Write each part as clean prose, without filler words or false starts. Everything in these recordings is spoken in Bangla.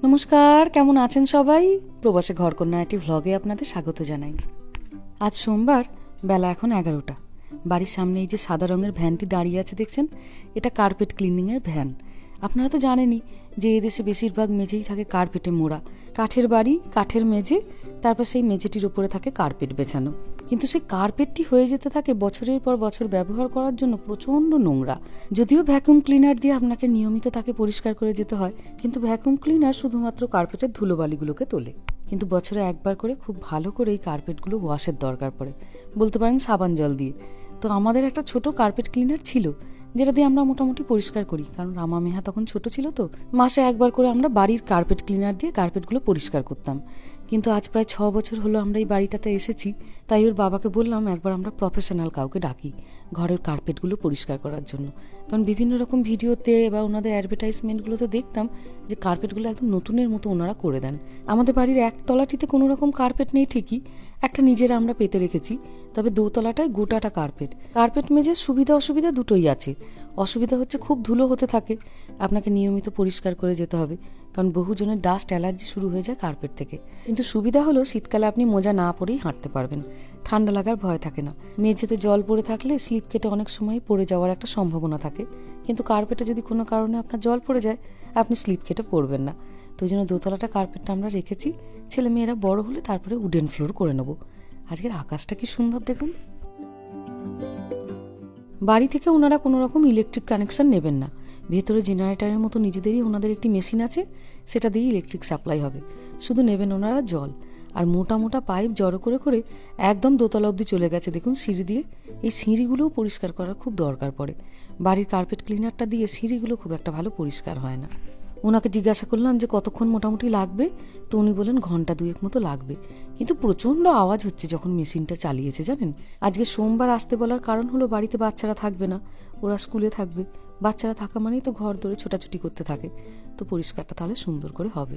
নমস্কার, কেমন আছেন সবাই? প্রবাসে ঘরকন্যা একটি ভ্লগে আপনাদের স্বাগত জানাই। আজ সোমবার, বেলা এখন 11টা। বাড়ির সামনে এই যে সাদা রঙের ভ্যানটি দাঁড়িয়ে আছে দেখছেন, এটা কার্পেট ক্লিনিংয়ের ভ্যান। আপনারা তো জানেনই যে এদেশে বেশিরভাগ মেঝেই থাকে কার্পেটে মোড়া। কাঠের বাড়ি, কাঠের মেঝে, তারপর সেই মেঝেটির ওপরে থাকে কার্পেট বেছানো। কিন্তু সেই কার্পেটটি হয়ে যেতে থাকে বছরের পর বছর ব্যবহার করার জন্য প্রচণ্ড নোংরা। যদিও ভ্যাকুয়াম ক্লিনার দিয়ে আপনাকে নিয়মিত তাকে পরিষ্কার করে যেতে হয়, কিন্তু ভ্যাকুয়াম ক্লিনার শুধুমাত্র কার্পেটের ধুলোবালিগুলোকে তোলে। কিন্তু বছরে একবার করে খুব ভালো করে এই কার্পেটগুলো ওয়াশের দরকার পড়ে, বলতে পারেন সাবান জল দিয়ে। তো আমাদের একটা ছোট কার্পেট ক্লিনার ছিল, যেটা দিয়ে আমরা মোটামুটি পরিষ্কার করি, কারণ রামা মেহা তখন ছোট ছিল। তো মাসে একবার করে আমরা বাড়ির কার্পেট ক্লিনার দিয়ে কার্পেটগুলো পরিষ্কার করতাম। কিন্তু আজ প্রায় 6 বছর হলো আমরা এই বাড়িটাতে এসেছি, তাই ওর বাবাকে বললাম একবার আমরা প্রফেশনাল কাউকে ডাকি ঘরের কার্পেটগুলো পরিষ্কার করার জন্য। কারণ বিভিন্ন রকম ভিডিওতে বা ওনাদের অ্যাডভার্টাইজমেন্টগুলোতে দেখতাম যে কার্পেটগুলো একদম নতুনের মতো ওনারা করে দেন। আমাদের বাড়ির একতলাটিতে কোনো রকম কার্পেট নেই ঠিকই, একটা নিজেরা আমরা পেতে রেখেছি, তবে দোতলাটায় গোটাটা কার্পেট। কার্পেট মেঝের সুবিধা অসুবিধা দুটোই আছে। অসুবিধা হচ্ছে খুব ধুলো হতে থাকে, আপনাকে নিয়মিত পরিষ্কার করে যেতে হবে, কারণ বহুজনের ডাস্ট অ্যালার্জি শুরু হয়ে যায় কার্পেট থেকে। কিন্তু সুবিধা হলো শীতকালে আপনি মোজা না পরেই হাঁটতে পারবেন, ঠান্ডা লাগার ভয় থাকে না। মেঝেতে জল পড়ে থাকলে স্লিপ কেটে অনেক সময় পড়ে যাওয়ার একটা সম্ভাবনা থাকে, কিন্তু কার্পেটে যদি কোনো কারণে আপনার জল পড়ে যায় আপনি স্লিপ কেটে পড়বেন না। তো ওই জন্য দোতলাটা কার্পেটটা আমরা রেখেছি, ছেলে মেয়েরা বড় হলে তারপরে উডেন ফ্লোর করে নেবো। আজকের আকাশটা কি সুন্দর দেখুন। বাড়ি থেকে ওনারা কোনো রকম ইলেকট্রিক কানেকশন নেবেন না, ভেতরে জেনারেটরের মতো নিজেদেরই ওনাদের একটি মেশিন আছে, সেটা দিয়ে ইলেকট্রিক সাপ্লাই হবে। শুধু নেবেন ওনারা জল, আর মোটা মোটা পাইপ জড়ো করে করে একদম দোতলা অবধি চলে গেছে দেখুন সিঁড়ি দিয়ে। এই সিঁড়িগুলোও পরিষ্কার করার খুব দরকার পড়ে। বাড়ির কার্পেট ক্লিনারটা দিয়ে সিঁড়িগুলো খুব একটা ভালো পরিষ্কার হয় না। ওনাকে জিজ্ঞাসা করলাম যে কতক্ষণ মোটামুটি লাগবে, তো উনি বলেন ঘন্টা 2 মতো লাগবে। কিন্তু প্রচণ্ড আওয়াজ হচ্ছে যখন মেশিনটা চালিয়েছে জানেন। আজকে সোমবার আসতে বলার কারণ হলো বাড়িতে বাচ্চারা থাকবে না, ওরা স্কুলে থাকবে। বাচ্চারা থাকা মানেই তো ঘর ধরে ছোটাছুটি করতে থাকে, তো পরিষ্কারটা তাহলে সুন্দর করে হবে।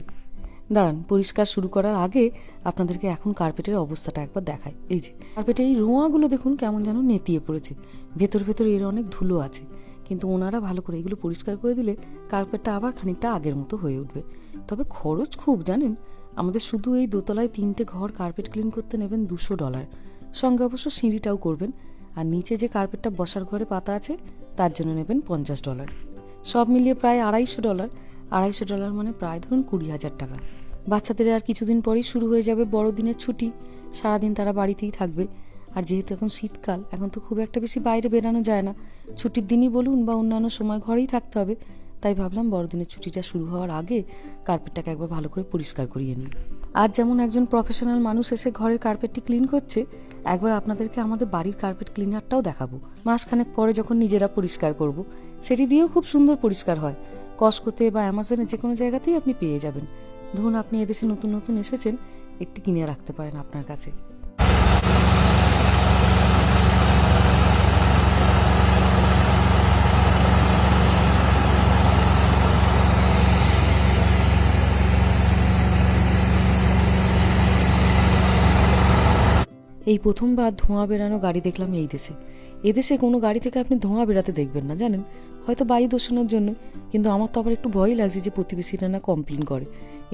দাঁড়ান, পরিষ্কার শুরু করার আগে আপনাদেরকে এখন কার্পেটের অবস্থাটা একবার দেখাই। এই যে কার্পেটের এই রোঁয়াগুলো দেখুন কেমন যেন নেতিয়ে পড়েছে, ভেতর ভেতর এর অনেক ধুলো আছে। কিন্তু ওনারা ভালো করে এগুলো পরিষ্কার করে দিলে কার্পেটটা আবার খানিকটা আগের মতো হয়ে উঠবে। তবে খরচ খুব জানেন, আমাদের শুধু এই দোতলায় 3টে ঘর কার্পেট ক্লিন করতে নেবেন $200, সঙ্গে অবশ্য সিঁড়িটাও করবেন। আর নিচে যে কার্পেটটা বসার ঘরে পাতা আছে তার জন্য নেবেন $50। সব মিলিয়ে প্রায় $250। $250 মানে প্রায় ধরুন 20,000 টাকা। বাচ্চাদের আর কিছুদিন পরেই শুরু হয়ে যাবে বড়দিনের ছুটি, সারাদিন তারা বাড়িতেই থাকবে। আর যেহেতু এখন শীতকাল, এখন তো খুব একটা বেশি বাইরে বেরানো যায় না, ছুটির দিনই বলুন বা অন্যান্য সময় ঘরেই থাকতে হবে। তাই ভাবলাম বড়দিনের ছুটিটা শুরু হওয়ার আগে কার্পেটটাকে একবার ভালো করে পরিষ্কার করিয়ে নিই। আজ যেমন একজন প্রফেশনাল মানুষ এসে ঘরের কার্পেটটি ক্লিন করছে, একবার আপনাদেরকে আমাদের বাড়ির কার্পেট ক্লিনারটাও দেখাবো। মাসখানেক পরে যখন নিজেরা পরিষ্কার করব, সেটি দিয়েও খুব সুন্দর পরিষ্কার হয়। কস্কোতে বা অ্যামাজনে যে কোনো জায়গাতেই আপনি পেয়ে যাবেন। ধরুন আপনি এদেশে নতুন নতুন এসেছেন, একটি কিনে রাখতে পারেন আপনার কাছে। এই প্রথমবার ধোঁয়া বেরানো গাড়ি দেখলাম এই দেশে। এদেশে কোনো গাড়ি থেকে আপনি ধোঁয়া বেরাতে দেখবেন না জানেন, হয়তো বায়ু দূষণের জন্য। কিন্তু আমার তো আবার একটু ভয়ই লাগছে যে প্রতিবেশীরা না কমপ্লেন করে।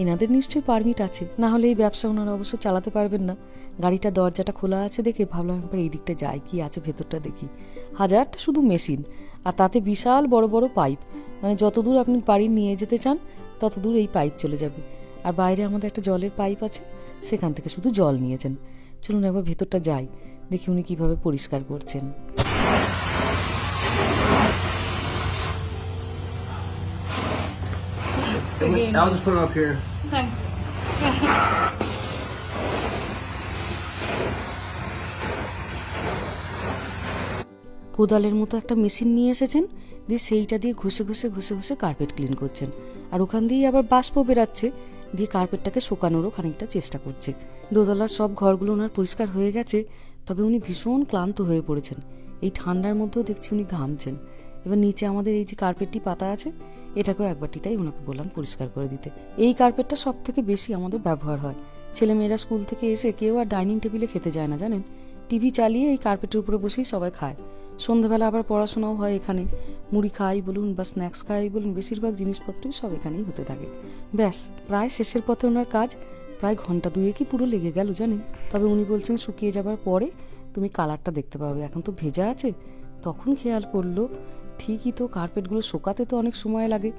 এনাদের নিশ্চয়ই পারমিট আছে, না হলে এই ব্যবসা ওনারা অবশ্য চালাতে পারবেন না। গাড়িটা দরজাটা খোলা আছে দেখে ভাবলাম একবার এই দিকটা যাই, কি আছে ভেতরটা দেখি। হাজারটা শুধু মেশিন, আর তাতে বিশাল বড় বড় পাইপ, মানে যতদূর আপনি বাড়ি নিয়ে যেতে চান ততদূর এই পাইপ চলে যাবে। আর বাইরে আমাদের একটা জলের পাইপ আছে, সেখান থেকে শুধু জল নিয়েছেন। চলুন একবার ভেতরটা যাই, দেখি উনি কিভাবে পরিষ্কার করছেন। I'll just put it up here. Thanks. কোদালের মতো একটা মেশিন নিয়ে এসেছেন, দিয়ে সেইটা দিয়ে ঘষে ঘষে ঘষে ঘষে কার্পেট ক্লিন করছেন। আর ওখান দিয়েই আবার বাষ্প বেরাচ্ছে, দিয়ে কার্পেটটাকে শোকানোরও খানিকটা চেষ্টা করছে। দোতলার সব ঘরগুলো ওনার পরিষ্কার হয়ে গেছে, তবে উনি ভীষণ ক্লান্ত হয়ে পড়েছেন। এই ঠান্ডার মধ্যেও দেখছি উনি ঘামছেন। এবার নিচে আমাদের এই যে কার্পেটটি পাতা আছে, এটাকেও একবারটি তাই ওনাকে বললাম পরিষ্কার করে দিতে। এই কার্পেটটা সব থেকে বেশি আমাদের ব্যবহার হয়। ছেলেমেয়েরা স্কুল থেকে এসে কেউ আর ডাইনিং টেবিলে খেতে যায় না জানেন, টিভি চালিয়ে এই কার্পেটের উপরে বসেই সবাই খায়। সন্ধ্যাবেলা আবার পড়াশোনাও হয় এখানে, মুড়ি খাই বলুন বা স্ন্যাক্স খাই বলুন, বেশিরভাগ জিনিসপত্রই সব এখানেই হতে থাকে। ব্যাস প্রায় শেষের পথে ওনার কাজ, প্রায় ঘন্টা দুয়েকই পুরো লেগে গেল জানেন। তবে উনি বলছেন শুকিয়ে যাবার পরে তুমি কালারটা দেখতে পাবে, এখন তো ভেজা আছে। তখন খেয়াল করলো ঠিকই তো, কার্পেটগুলো শোকাতে তো অনেক সময় লাগে,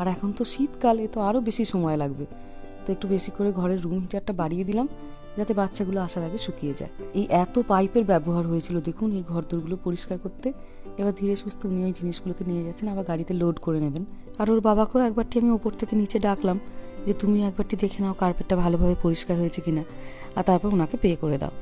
আর এখন তো শীতকালে তো আরও বেশি সময় লাগবে। তো একটু বেশি করে ঘরের রুম হিটারটা বাড়িয়ে দিলাম যাতে বাচ্চাগুলো আসার আগে শুকিয়ে যায়। এই এত পাইপের ব্যবহার হয়েছিল দেখুন এই ঘরদোরগুলো পরিষ্কার করতে। এবার ধীরে সুস্থে উনি ওই জিনিসগুলোকে নিয়ে যাচ্ছেন, আবার গাড়িতে লোড করে নেবেন। আর ওর বাবাকেও একবারটি আমি ওপর থেকে নিচে ডাকলাম যে তুমি একবারটি দেখে নাও কার্পেটটা ভালোভাবে পরিষ্কার হয়েছে কিনা, আর তারপর ওনাকে পে করে দাও।